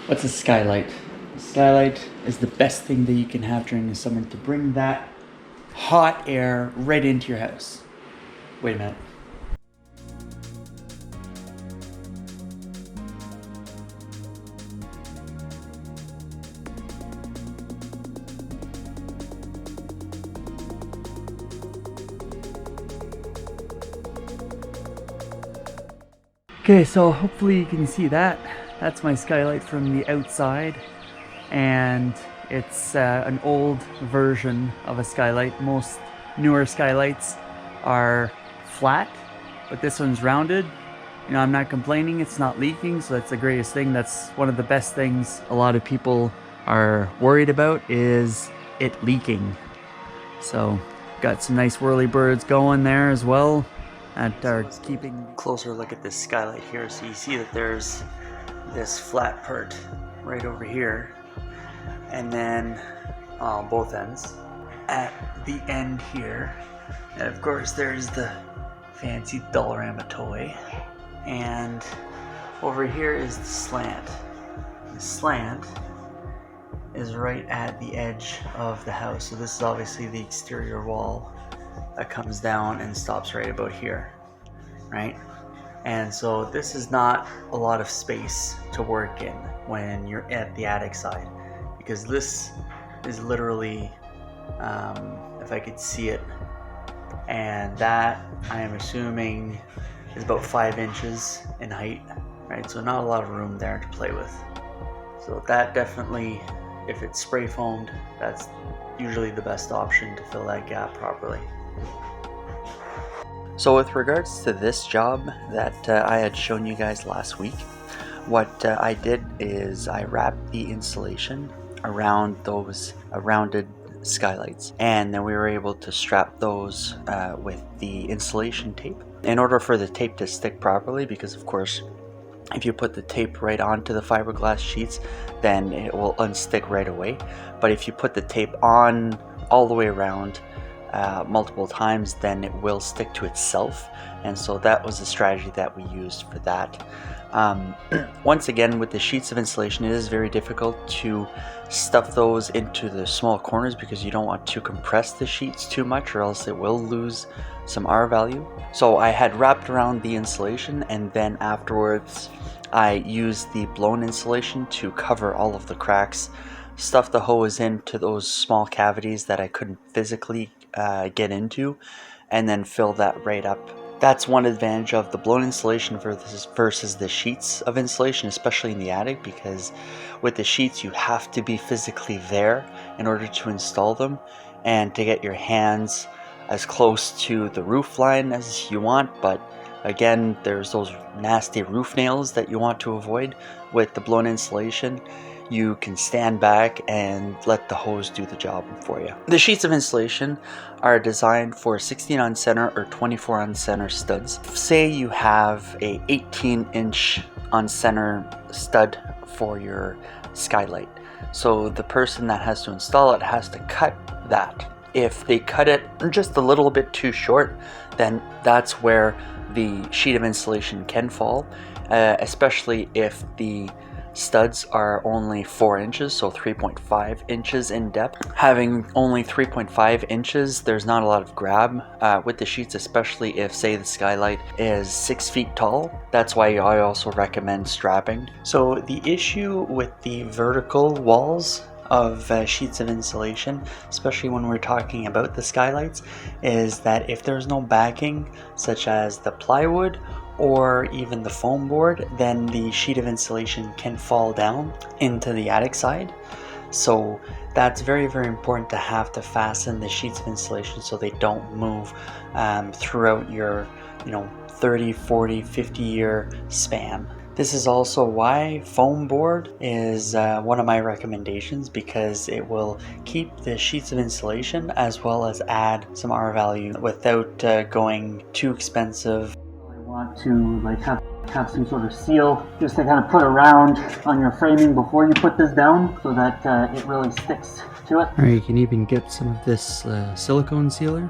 What's a skylight? A skylight is the best thing that you can have during the summer to bring that hot air right into your house. Wait a minute. Okay, so hopefully you can see that. That's my skylight from the outside, and it's an old version of a skylight. Most newer skylights are flat, but this one's rounded. You know, I'm not complaining, it's not leaking, so that's the greatest thing. That's one of the best things a lot of people are worried about, is it leaking. So got some nice whirly birds going there as well that are keeping. Closer look at this skylight here, so you see that there's this flat part right over here, and then on both ends at the end here, and of course there's the fancy Dollarama toy, and over here is the slant. The slant is right at the edge of the house, so this is obviously the exterior wall that comes down and stops right about here, right? And so this is not a lot of space to work in when you're at the attic side, because this is literally, if I could see it, and that I am assuming is about 5 inches in height, right? So not a lot of room there to play with. So that definitely, if it's spray foamed, that's usually the best option to fill that gap properly. So with regards to this job that I had shown you guys last week, what I did is I wrapped the insulation around those rounded skylights, and then we were able to strap those with the insulation tape in order for the tape to stick properly, because of course if you put the tape right onto the fiberglass sheets, then it will unstick right away. But if you put the tape on all the way around multiple times, then it will stick to itself. And so that was the strategy that we used for that. Once again, with the sheets of insulation, it is very difficult to stuff those into the small corners, because you don't want to compress the sheets too much, or else it will lose some R value. So I had wrapped around the insulation, and then afterwards I used the blown insulation to cover all of the cracks, stuff the hose into those small cavities that I couldn't physically get into, and then fill that right up. That's one advantage of the blown insulation versus the sheets of insulation, especially in the attic, because with the sheets you have to be physically there in order to install them and to get your hands as close to the roof line as you want. But again, there's those nasty roof nails that you want to avoid. With the blown insulation, you can stand back and let the hose do the job for you. The sheets of insulation are designed for 16 on center or 24 on center studs. Say you have a 18-inch on center stud for your skylight, so the person that has to install it has to cut that. If they cut it just a little bit too short, then that's where the sheet of insulation can fall, especially if the studs are only 4 inches, so 3.5 inches in depth. Having only 3.5 inches, there's not a lot of grab with the sheets, especially if, say, the skylight is 6 feet tall. That's why I also recommend strapping. So the issue with the vertical walls of sheets of insulation, especially when we're talking about the skylights, is that if there's no backing, such as the plywood or even the foam board, then the sheet of insulation can fall down into the attic side. So that's very, very important to have to fasten the sheets of insulation so they don't move throughout your 30, 40, 50 year span. This is also why foam board is one of my recommendations, because it will keep the sheets of insulation as well as add some R value without going too expensive. Want to have some sort of seal just to kind of put around on your framing before you put this down, so that it really sticks to it. Or you can even get some of this silicone sealer.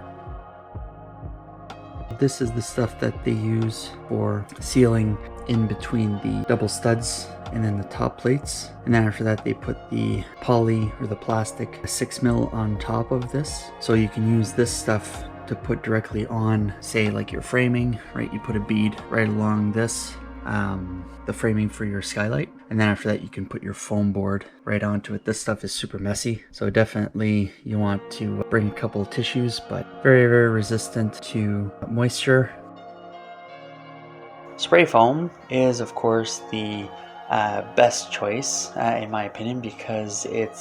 This is the stuff that they use for sealing in between the double studs and then the top plates, and then after that they put the poly or the plastic 6mm on top of this, so you can use this stuff to put directly on, say like your framing, right? You put a bead right along this, the framing for your skylight, and then after that you can put your foam board right onto it. This stuff is super messy, so definitely you want to bring a couple of tissues, but very, very resistant to moisture. Spray foam is of course the best choice in my opinion, because it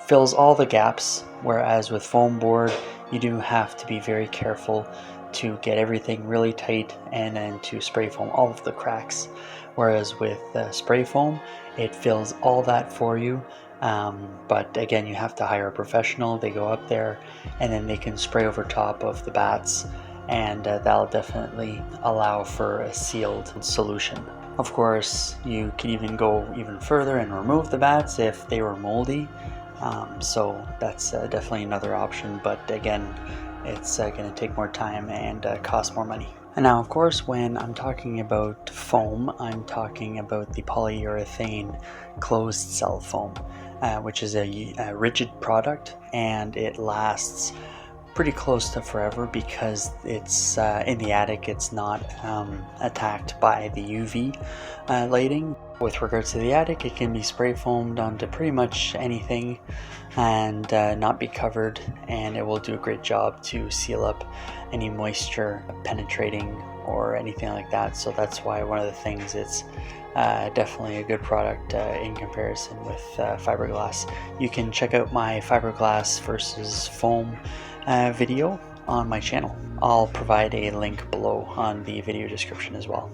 fills all the gaps, whereas with foam board you do have to be very careful to get everything really tight and then to spray foam all of the cracks, whereas with spray foam it fills all that for you. But again, you have to hire a professional. They go up there and then they can spray over top of the bats, and that'll definitely allow for a sealed solution. Of course, you can even go even further and remove the bats if they were moldy, so that's definitely another option, but again, it's going to take more time and cost more money. And now, of course, when I'm talking about foam, I'm talking about the polyurethane closed cell foam, which is a rigid product, and it lasts pretty close to forever because it's in the attic. It's not attacked by the UV lighting. With regards to the attic, it can be spray foamed onto pretty much anything and not be covered, and it will do a great job to seal up any moisture penetrating or anything like that. So that's why one of the things, it's definitely a good product in comparison with fiberglass. You can check out my fiberglass versus foam video on my channel. I'll provide a link below on the video description as well.